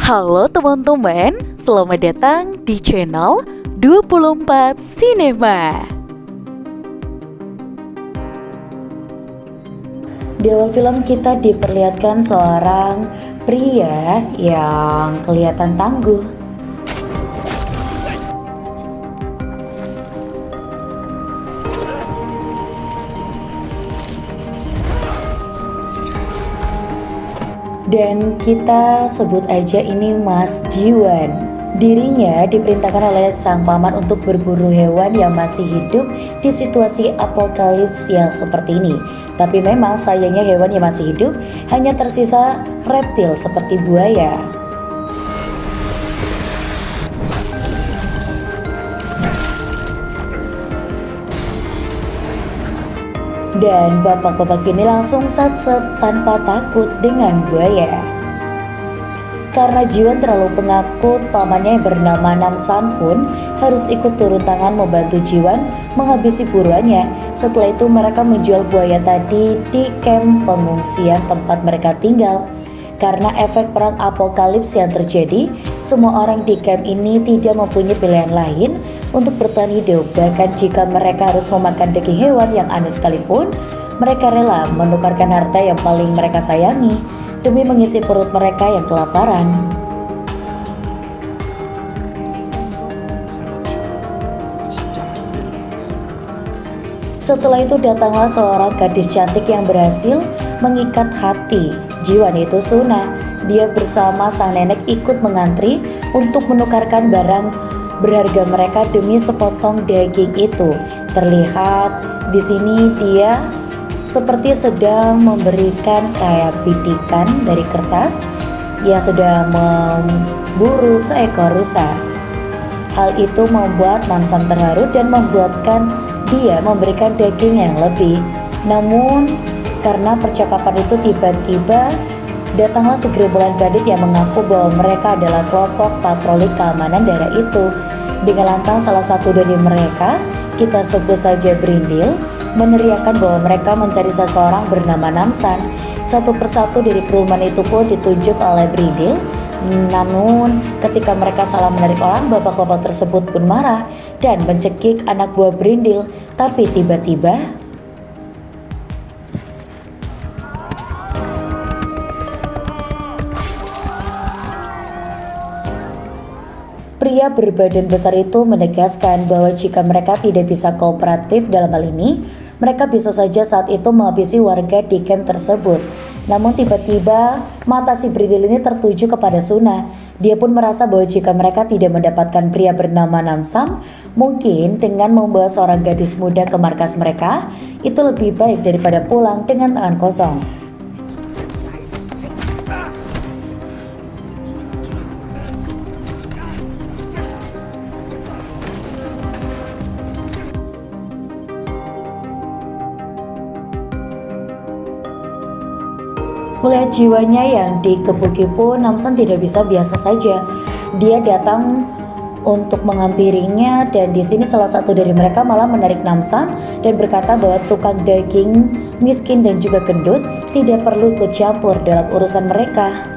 Halo teman-teman, selamat datang di channel 24 Cinema. Di awal film kita diperlihatkan seorang pria yang kelihatan tangguh. Dan kita sebut aja ini Mas Jiwan. Dirinya diperintahkan oleh sang paman untuk berburu hewan yang masih hidup di situasi apokalips yang seperti ini. Tapi memang sayangnya hewan yang masih hidup hanya tersisa reptil seperti buaya. Dan bapak-bapak ini langsung satset tanpa takut dengan buaya. Karena Jiwan terlalu penakut, pamannya yang bernama Namsan pun harus ikut turun tangan membantu Jiwan menghabisi buruannya. Setelah itu mereka menjual buaya tadi di camp pengungsian tempat mereka tinggal. Karena efek perang apokalips yang terjadi, semua orang di camp ini tidak mempunyai pilihan lain untuk bertahan hidup. Bahkan jika mereka harus memakan daging hewan yang aneh sekalipun, mereka rela menukarkan harta yang paling mereka sayangi demi mengisi perut mereka yang kelaparan. Setelah itu datanglah seorang gadis cantik yang berhasil mengikat hati Jiwan, itu Suna. Dia bersama sang nenek ikut mengantri untuk menukarkan barang berharga mereka demi sepotong daging itu. Terlihat di sini dia seperti sedang memberikan kayak bidikan dari kertas yang sedang memburu seekor rusa. Hal itu membuat Namsan terharu dan membuatkan dia memberikan daging yang lebih. Namun karena percakapan itu tiba-tiba datanglah segerombolan bandit yang mengaku bahwa mereka adalah kelompok patroli keamanan daerah itu. Dengan lantang salah satu dari mereka, kita sebut saja Brindil, meneriakkan bahwa mereka mencari seseorang bernama Namsan. Satu persatu dari kerumunan itu pun ditunjuk oleh Brindil. Namun ketika mereka salah menarik orang, bapak-bapak tersebut pun marah dan mencekik anak buah Brindil. Tapi tiba-tiba pria berbadan besar itu menegaskan bahwa jika mereka tidak bisa kooperatif dalam hal ini, mereka bisa saja saat itu menghabisi warga di camp tersebut. Namun tiba-tiba mata si Brindil ini tertuju kepada Suna. Dia pun merasa bahwa jika mereka tidak mendapatkan pria bernama Namsan, mungkin dengan membawa seorang gadis muda ke markas mereka, itu lebih baik daripada pulang dengan tangan kosong. Melihat jiwanya yang dikebuki pun, Namsan tidak bisa biasa saja. Dia datang untuk menghampirinya dan di sini salah satu dari mereka malah menarik Namsan dan berkata bahwa tukang daging miskin dan juga gendut tidak perlu ikut campur dalam urusan mereka.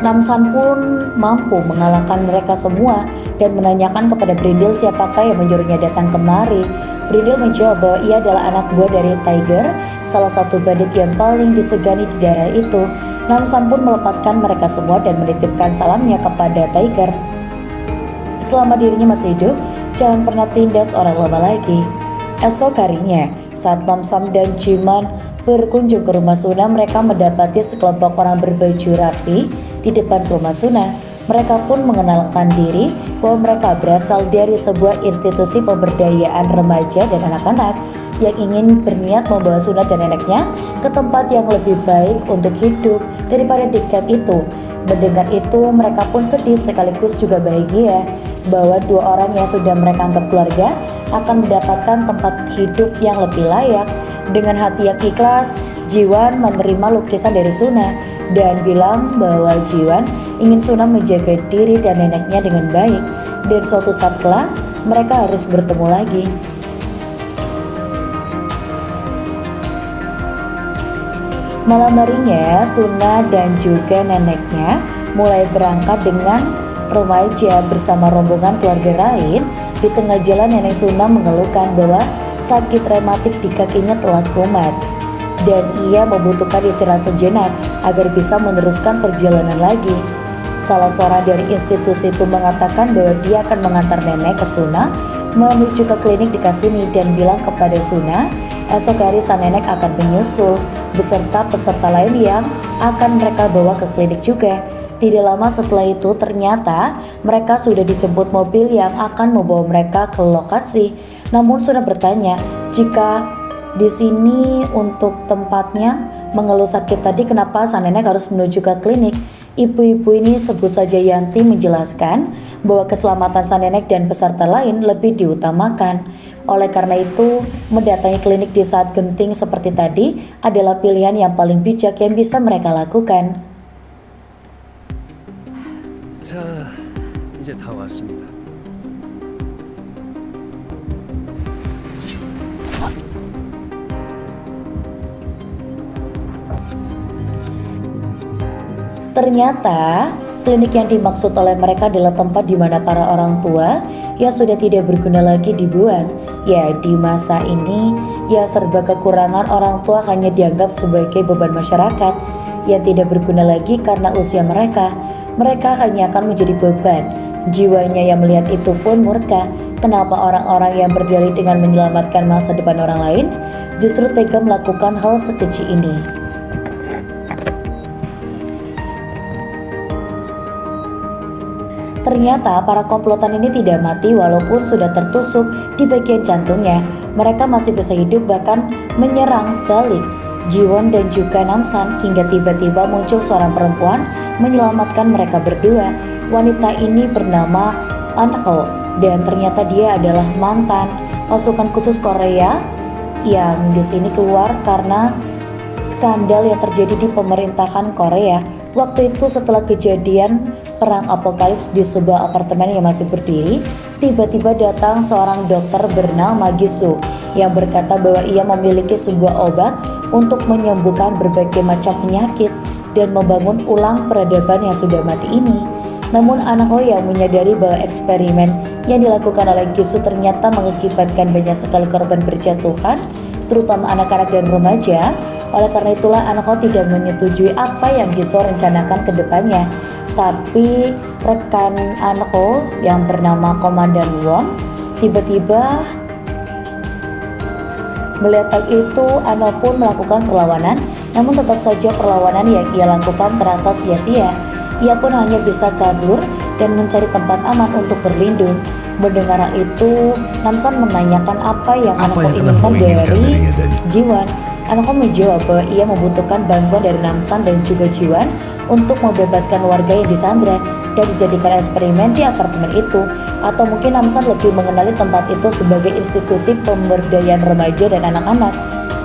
Namsan pun mampu mengalahkan mereka semua dan menanyakan kepada Brindil siapakah yang menyuruhnya datang kemari. Brindil menjawab bahwa ia adalah anak buah dari Tiger, salah satu bandit yang paling disegani di daerah itu. Namsan pun melepaskan mereka semua dan menitipkan salamnya kepada Tiger. Selama dirinya masih hidup, jangan pernah tindas orang lemah lagi. Esok harinya, saat Namsan dan Jiman berkunjung ke rumah Suna, mereka mendapati sekelompok orang berbaju rapi di depan rumah Suna. Mereka pun mengenalkan diri bahwa mereka berasal dari sebuah institusi pemberdayaan remaja dan anak-anak yang ingin berniat membawa Suna dan neneknya ke tempat yang lebih baik untuk hidup daripada di camp itu. Mendengar itu, mereka pun sedih sekaligus juga bahagia bahwa dua orang yang sudah mereka anggap keluarga akan mendapatkan tempat hidup yang lebih layak. Dengan hati yang ikhlas, Jiwan menerima lukisan dari Suna dan bilang bahwa Jiwan ingin Suna menjaga diri dan neneknya dengan baik, dan suatu saat kelak mereka harus bertemu lagi. Malam harinya, Suna dan juga neneknya mulai berangkat dengan remaja bersama rombongan keluarga lain. Di tengah jalan, nenek Suna mengeluhkan bahwa sakit rematik di kakinya telah kumat dan ia membutuhkan istirahat sejenak agar bisa meneruskan perjalanan lagi. Salah seorang dari institusi itu mengatakan bahwa dia akan mengantar nenek ke Suna menuju ke klinik di Kasini dan bilang kepada Suna esok hari sang nenek akan menyusul beserta peserta lain yang akan mereka bawa ke klinik juga. Tidak lama setelah itu ternyata mereka sudah dijemput mobil yang akan membawa mereka ke lokasi. Namun Suna bertanya jika di sini untuk tempatnya mengeluh sakit tadi, kenapa sang nenek harus menuju ke klinik. Ibu-ibu ini, sebut saja Yanti, menjelaskan bahwa keselamatan sang nenek dan peserta lain lebih diutamakan. Oleh karena itu, mendatangi klinik di saat genting seperti tadi adalah pilihan yang paling bijak yang bisa mereka lakukan. 자, 이제 다 왔습니다. Ternyata klinik yang dimaksud oleh mereka adalah tempat di mana para orang tua yang sudah tidak berguna lagi dibuang. Ya, di masa ini ya serba kekurangan, orang tua hanya dianggap sebagai beban masyarakat yang tidak berguna lagi karena usia mereka. Mereka hanya akan menjadi beban. Jiwanya yang melihat itu pun murka. Kenapa orang-orang yang berdalih dengan menyelamatkan masa depan orang lain justru tega melakukan hal sekecil ini? Ternyata para komplotan ini tidak mati walaupun sudah tertusuk di bagian jantungnya. Mereka masih bisa hidup, bahkan menyerang balik Jiwon dan juga Namsan, hingga tiba-tiba muncul seorang perempuan menyelamatkan mereka berdua. Wanita ini bernama Anho dan ternyata dia adalah mantan pasukan khusus Korea yang di sini keluar karena skandal yang terjadi di pemerintahan Korea. Waktu itu setelah kejadian perang apokalips di sebuah apartemen yang masih berdiri, tiba-tiba datang seorang dokter bernama Gisu yang berkata bahwa ia memiliki sebuah obat untuk menyembuhkan berbagai macam penyakit dan membangun ulang peradaban yang sudah mati ini. Namun Anho yang menyadari bahwa eksperimen yang dilakukan oleh Gisu ternyata mengakibatkan banyak sekali korban berjatuhan, terutama anak-anak dan remaja. Oleh karena itulah Anho tidak menyetujui apa yang Gisu rencanakan ke depannya. Tapi rekan Anho yang bernama Komandan Wong tiba-tiba melihat hal itu. Anho pun melakukan perlawanan, namun tetap saja perlawanan yang ia lakukan terasa sia-sia. Ia pun hanya bisa kabur dan mencari tempat aman untuk berlindung. Mendengar hal itu, Namsan menanyakan apa yang Anho inginkan dari Jiwon. Anho menjawab bahwa ia membutuhkan bantuan dari Namsan dan juga Jiwon untuk membebaskan warga yang disandra dan dijadikan eksperimen di apartemen itu. Atau mungkin Namsan lebih mengenali tempat itu sebagai institusi pemberdayaan remaja dan anak-anak.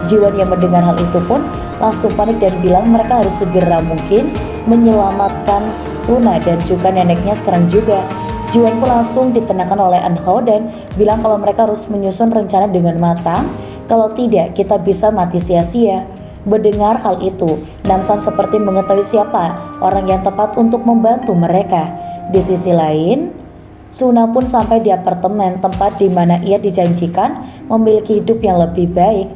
Jiwon yang mendengar hal itu pun langsung panik dan bilang mereka harus segera mungkin menyelamatkan Suna dan juga neneknya sekarang juga. Jiwon pun langsung ditenangkan oleh Anho dan bilang kalau mereka harus menyusun rencana dengan matang, kalau tidak kita bisa mati sia-sia. Mendengar hal itu, Namsan seperti mengetahui siapa orang yang tepat untuk membantu mereka. Di sisi lain, Suna pun sampai di apartemen tempat di mana ia dijanjikan memiliki hidup yang lebih baik.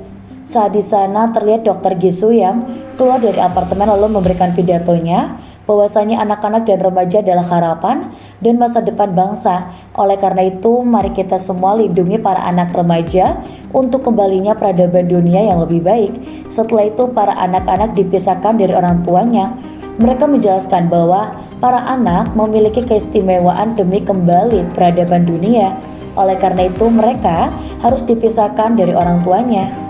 Saat di sana terlihat Dr. Gisu yang keluar dari apartemen lalu memberikan pidatonya bahwasanya anak-anak dan remaja adalah harapan dan masa depan bangsa. Oleh karena itu, mari kita semua lindungi para anak remaja untuk kembalinya peradaban dunia yang lebih baik. Setelah itu, para anak-anak dipisahkan dari orang tuanya. Mereka menjelaskan bahwa para anak memiliki keistimewaan demi kembali peradaban dunia. Oleh karena itu, mereka harus dipisahkan dari orang tuanya.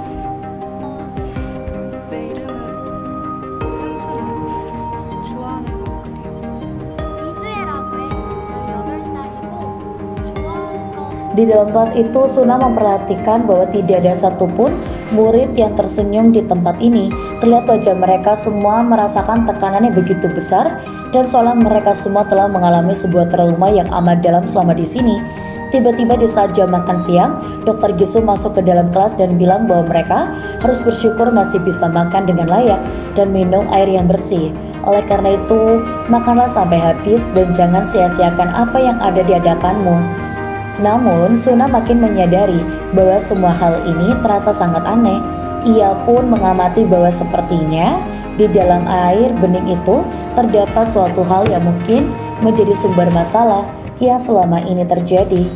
Di dalam kelas itu, Suna memperhatikan bahwa tidak ada satupun murid yang tersenyum di tempat ini. Terlihat wajah mereka semua merasakan tekanan yang begitu besar dan seolah mereka semua telah mengalami sebuah trauma yang amat dalam selama di sini. Tiba-tiba di saat jam makan siang, Dr. Gisu masuk ke dalam kelas dan bilang bahwa mereka harus bersyukur masih bisa makan dengan layak dan minum air yang bersih. Oleh karena itu, makanlah sampai habis dan jangan sia-siakan apa yang ada di hadapanmu. Namun, Suna makin menyadari bahwa semua hal ini terasa sangat aneh. Ia pun mengamati bahwa sepertinya di dalam air bening itu terdapat suatu hal yang mungkin menjadi sumber masalah yang selama ini terjadi.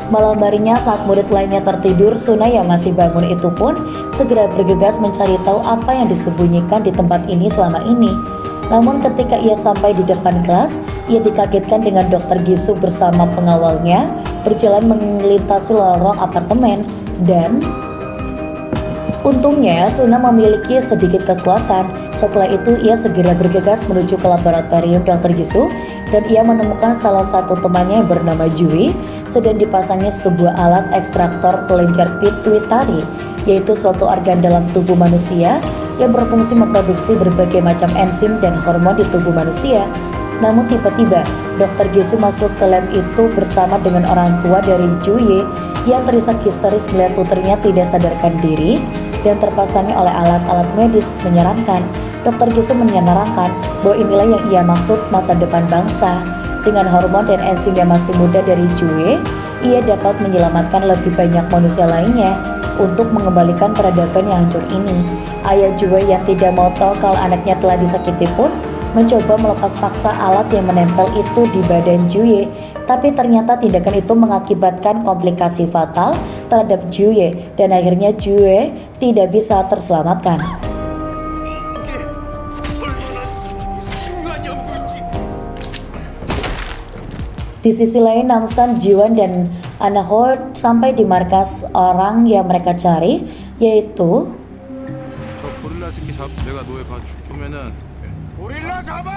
Malam harinya saat murid lainnya tertidur, Suna yang masih bangun itu pun segera bergegas mencari tahu apa yang disembunyikan di tempat ini selama ini. Namun ketika ia sampai di depan kelas, ia dikagetkan dengan Dr. Gisu bersama pengawalnya berjalan melintasi lorong apartemen dan untungnya Suna memiliki sedikit kekuatan. Setelah itu ia segera bergegas menuju ke laboratorium Dr. Gisu dan ia menemukan salah satu temannya yang bernama Jui sedang dipasangnya sebuah alat ekstraktor kelenjar pituitari, yaitu suatu organ dalam tubuh manusia yang berfungsi memproduksi berbagai macam enzim dan hormon di tubuh manusia. Namun tiba-tiba Dr. Gisu masuk ke lab itu bersama dengan orang tua dari Jui yang terisak histeris melihat putrinya tidak sadarkan diri dan terpasangnya oleh alat-alat medis menyeramkan. Dr. Gisu menerangkan bahwa inilah yang ia maksud masa depan bangsa. Dengan hormon dan enzim yang masih muda dari Jue, ia dapat menyelamatkan lebih banyak manusia lainnya untuk mengembalikan peradaban yang hancur ini. Ayah Jue yang tidak mau tahu kalau anaknya telah disakiti pun mencoba melepas paksa alat yang menempel itu di badan Jue, tapi ternyata tindakan itu mengakibatkan komplikasi fatal terhadap Jue dan akhirnya Jue tidak bisa terselamatkan. Di sisi lain, Namsan, Jiwan, dan Anaho sampai di markas orang yang mereka cari, yaitu 저 고릴라 새끼 잡 내가 너의 봐 죽으면은 고릴라 잡아!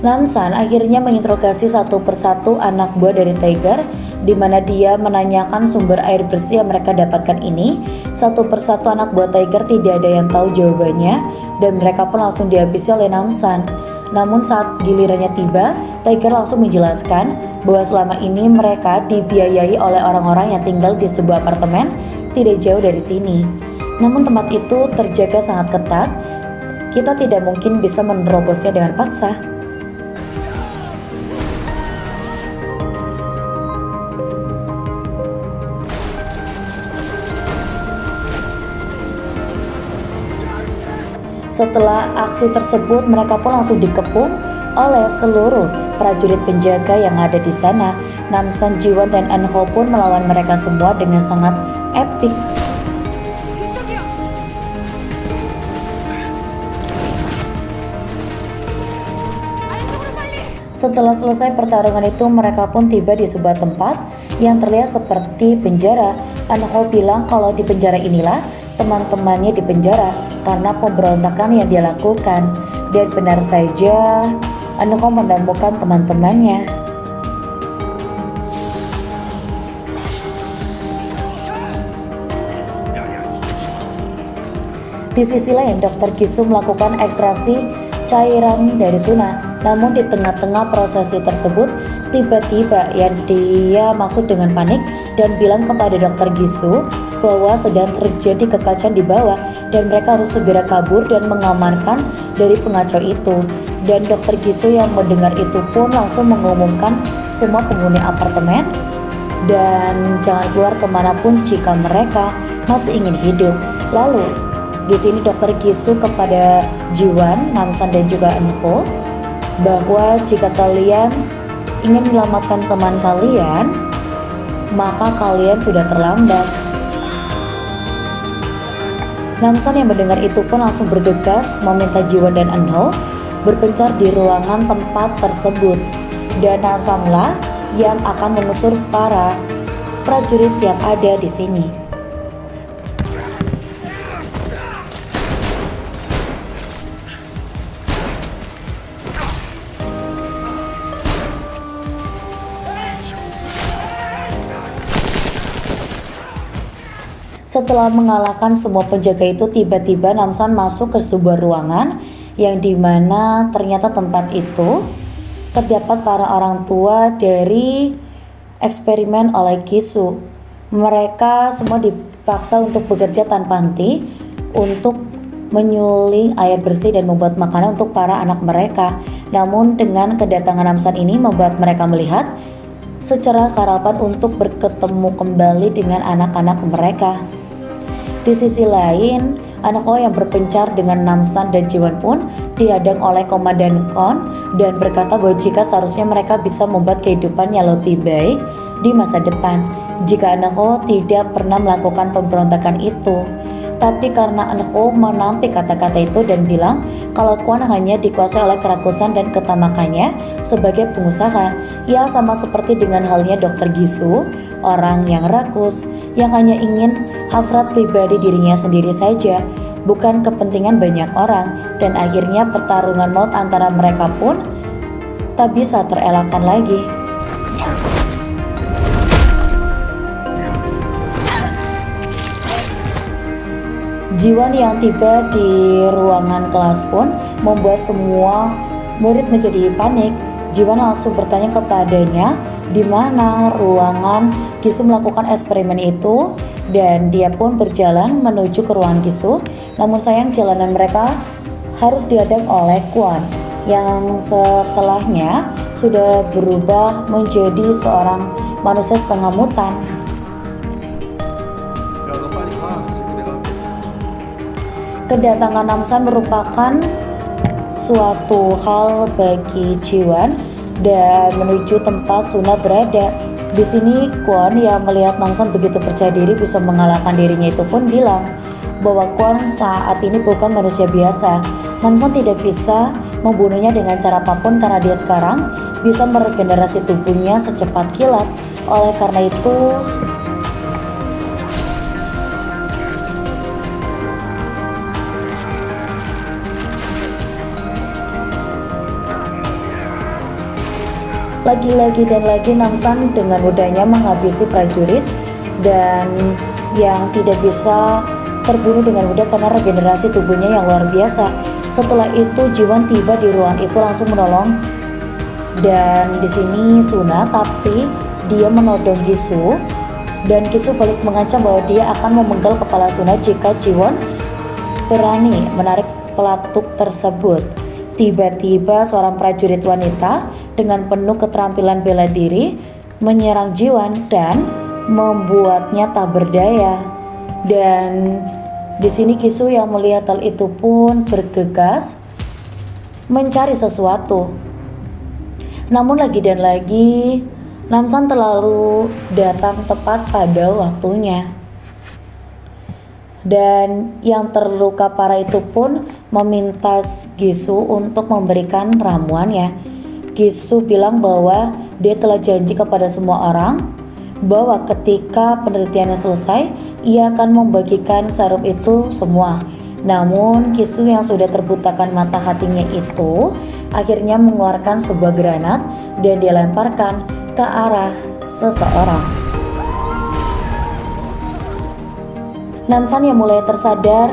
Namsan akhirnya menginterogasi satu persatu anak buah dari Tiger, di mana dia menanyakan sumber air bersih yang mereka dapatkan ini. Satu persatu anak buah Tiger tidak ada yang tahu jawabannya, dan mereka pun langsung dihabisi oleh Namsan. Namun saat gilirannya tiba, Tiger langsung menjelaskan bahwa selama ini mereka dibiayai oleh orang-orang yang tinggal di sebuah apartemen tidak jauh dari sini. Namun tempat itu terjaga sangat ketat, kita tidak mungkin bisa menerobosnya dengan paksa. Setelah aksi tersebut, mereka pun langsung dikepung oleh seluruh prajurit penjaga yang ada di sana. Namsan, Jiwan, dan Anho pun melawan mereka semua dengan sangat epik. Setelah selesai pertarungan itu, mereka pun tiba di sebuah tempat yang terlihat seperti penjara. Anho bilang kalau di penjara inilah teman-temannya dipenjara karena pemberontakan yang dia lakukan, dan benar saja Anho menemukan teman-temannya. Di sisi lain, Dr. Gisu melakukan ekstraksi cairan dari Suna. Namun di tengah-tengah prosesi tersebut, tiba-tiba yang dia maksud dengan panik dan bilang kepada Dr. Gisu bahwa sedang terjadi kekacauan di bawah dan mereka harus segera kabur dan mengamankan dari pengacau itu. Dan Dr. Gisu yang mendengar itu pun langsung mengumumkan semua penghuni apartemen dan jangan keluar kemanapun jika mereka masih ingin hidup. Lalu di sini Dr. Gisu kepada Jiwan, Namsan, dan juga Anho bahwa jika kalian ingin menyelamatkan teman kalian, maka kalian sudah terlambat. Namsan yang mendengar itu pun langsung bergegas meminta Jiwan dan Anho berpencar di ruangan tempat tersebut, dan Namsanlah yang akan mengusir para prajurit yang ada di sini. Setelah mengalahkan semua penjaga itu, tiba-tiba Namsan masuk ke sebuah ruangan yang dimana ternyata tempat itu terdapat para orang tua dari eksperimen oleh Gisu. Mereka semua dipaksa untuk bekerja tanpa henti untuk menyuling air bersih dan membuat makanan untuk para anak mereka. Namun dengan kedatangan Namsan ini membuat mereka melihat secara harapan untuk berketemu kembali dengan anak-anak mereka. Di sisi lain, anak Lo yang berpencar dengan Namsan dan Jiwon pun dihadang oleh Komandan Kon dan berkata bahwa jika seharusnya mereka bisa membuat kehidupannya lebih baik di masa depan jika anak Lo tidak pernah melakukan pemberontakan itu. Tapi karena anak Ho menampik kata-kata itu dan bilang kalau Kwon hanya dikuasai oleh kerakusan dan ketamakannya sebagai pengusaha, ya sama seperti dengan halnya Dr. Gisu, orang yang rakus, yang hanya ingin hasrat pribadi dirinya sendiri saja, bukan kepentingan banyak orang, dan akhirnya pertarungan maut antara mereka pun tak bisa terelakkan lagi. Jiwon yang tiba di ruangan kelas pun membuat semua murid menjadi panik. Jiwon langsung bertanya kepadanya di mana ruangan Gisu melakukan eksperimen itu, dan dia pun berjalan menuju ke ruangan Gisu. Namun sayang jalanan mereka harus dihadang oleh Kwon yang setelahnya sudah berubah menjadi seorang manusia setengah mutan. Kedatangan Namsan merupakan suatu hal bagi Jiwon dan menuju tempat Suna berada. Di sini Kwon yang melihat Namsan begitu percaya diri bisa mengalahkan dirinya itu pun bilang bahwa Kwon saat ini bukan manusia biasa. Namsan tidak bisa membunuhnya dengan cara apapun karena dia sekarang bisa meregenerasi tubuhnya secepat kilat. Oleh karena itu lagi-lagi dan lagi Namsan dengan mudahnya menghabisi prajurit dan yang tidak bisa terbunuh dengan mudah karena regenerasi tubuhnya yang luar biasa. Setelah itu Jiwon tiba di ruangan itu langsung menolong, dan di sini Suna, tapi dia menodong Gisu dan Gisu balik mengancam bahwa dia akan memenggal kepala Suna jika Jiwon berani menarik pelatuk tersebut. Tiba-tiba seorang prajurit wanita dengan penuh keterampilan bela diri menyerang Jiwon dan membuatnya tak berdaya. Dan di sini Gisu yang melihat hal itu pun bergegas mencari sesuatu. Namun lagi dan lagi Namsan terlalu datang tepat pada waktunya. Dan yang terluka parah itu pun meminta Gisu untuk memberikan ramuannya. Gisu bilang bahwa dia telah janji kepada semua orang bahwa ketika penelitiannya selesai, ia akan membagikan serum itu semua. Namun Gisu yang sudah terbutakan mata hatinya itu akhirnya mengeluarkan sebuah granat dan dilemparkan ke arah seseorang. Namsan yang mulai tersadar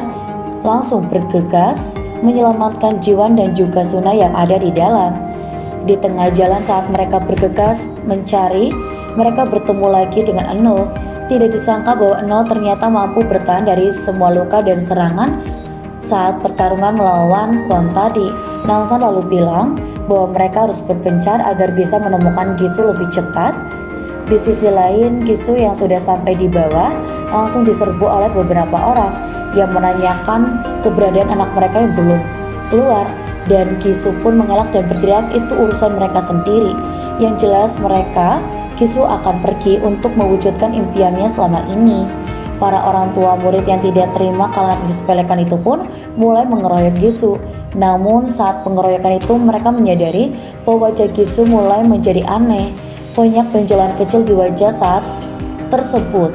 langsung bergegas menyelamatkan Jiwon dan juga Suna yang ada di dalam. Di tengah jalan saat mereka bergegas mencari, mereka bertemu lagi dengan Eno. Tidak disangka bahwa Eno ternyata mampu bertahan dari semua luka dan serangan saat pertarungan melawan Kwon tadi. Namsan lalu bilang bahwa mereka harus berpencar agar bisa menemukan Gisu lebih cepat. Di sisi lain, Gisu yang sudah sampai di bawah langsung diserbu oleh beberapa orang yang menanyakan keberadaan anak mereka yang belum keluar, dan Gisu pun mengelak dan berteriak itu urusan mereka sendiri. Yang jelas Gisu akan pergi untuk mewujudkan impiannya selama ini. Para orang tua murid yang tidak terima kalahan disepelekan itu pun mulai mengeroyok Gisu. Namun saat pengeroyokan itu mereka menyadari bahwa wajah Gisu mulai menjadi aneh. Banyak benjolan kecil di wajah saat tersebut.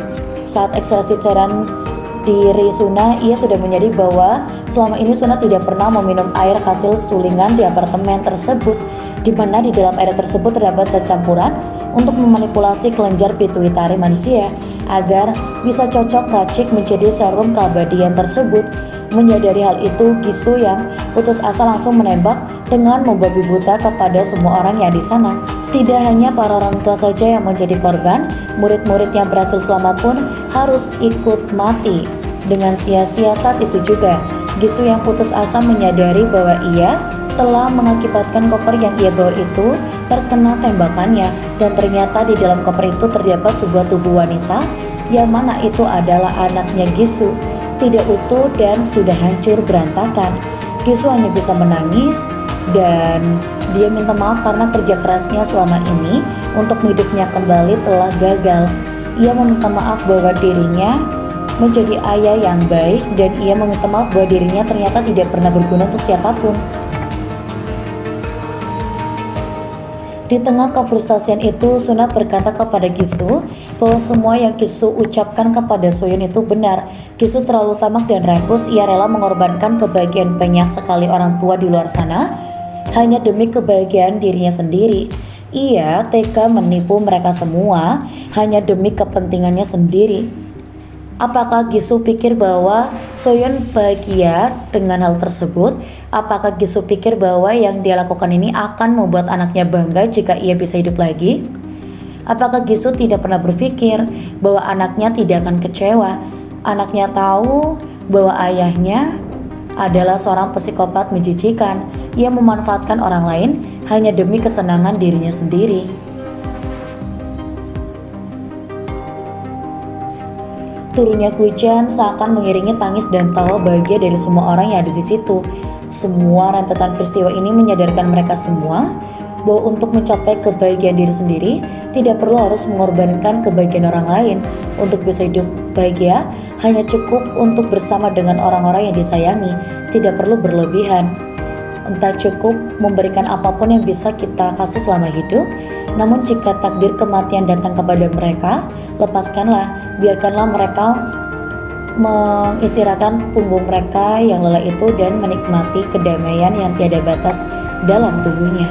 Saat ekstraksi cairan diri Suna, ia sudah menyadari bahwa selama ini Suna tidak pernah meminum air hasil sulingan di apartemen tersebut, di mana di dalam air tersebut terdapat zat campuran untuk memanipulasi kelenjar pituitari manusia agar bisa cocok racik menjadi serum keabadian tersebut. Menyadari hal itu, Gisu yang putus asa langsung menembak dengan membabi buta kepada semua orang yang di sana. Tidak hanya para orang tua saja yang menjadi korban, murid-murid yang berhasil selamat pun harus ikut mati dengan sia-sia. Saat itu juga, Gisu yang putus asa menyadari bahwa ia telah mengakibatkan koper yang ia bawa itu terkena tembakannya, dan ternyata di dalam koper itu terdapat sebuah tubuh wanita yang mana itu adalah anaknya Gisu, tidak utuh dan sudah hancur berantakan. Gisu hanya bisa menangis dan dia minta maaf karena kerja kerasnya selama ini untuk hidupnya kembali telah gagal. Ia meminta maaf bahwa dirinya menjadi ayah yang baik, dan ia meminta maaf bahwa dirinya ternyata tidak pernah berguna untuk siapapun. Di tengah kefrustasian itu, Sunat berkata kepada Gisu bahwa semua yang Gisu ucapkan kepada Soyeon itu benar. Gisu terlalu tamak dan rakus, ia rela mengorbankan kebahagiaan banyak sekali orang tua di luar sana hanya demi kebahagiaan dirinya sendiri. Ia tega menipu mereka semua hanya demi kepentingannya sendiri. Apakah Gisu pikir bahwa Soyeon bahagia dengan hal tersebut? Apakah Gisu pikir bahwa yang dia lakukan ini akan membuat anaknya bangga jika ia bisa hidup lagi? Apakah Gisu tidak pernah berpikir bahwa anaknya tidak akan kecewa? Anaknya tahu bahwa ayahnya adalah seorang psikopat menjijikan. Ia memanfaatkan orang lain hanya demi kesenangan dirinya sendiri. Turunnya hujan seakan mengiringi tangis dan tawa bahagia dari semua orang yang ada di situ. Semua rentetan peristiwa ini menyadarkan mereka semua bahwa untuk mencapai kebahagiaan diri sendiri tidak perlu harus mengorbankan kebahagiaan orang lain. Untuk bisa hidup bahagia hanya cukup untuk bersama dengan orang-orang yang disayangi, tidak perlu berlebihan. Entah cukup memberikan apapun yang bisa kita kasih selama hidup. Namun jika takdir kematian datang kepada mereka, lepaskanlah, biarkanlah mereka mengistirahatkan punggung mereka yang lelah itu dan menikmati kedamaian yang tiada batas dalam tubuhnya.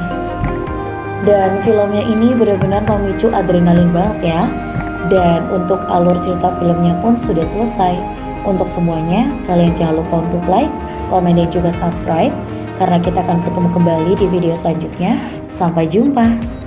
Dan filmnya ini benar-benar memicu adrenalin banget ya. Dan untuk alur cerita filmnya pun sudah selesai. Untuk semuanya, kalian jangan lupa untuk like, komen, dan juga subscribe, karena kita akan ketemu kembali di video selanjutnya. Sampai jumpa.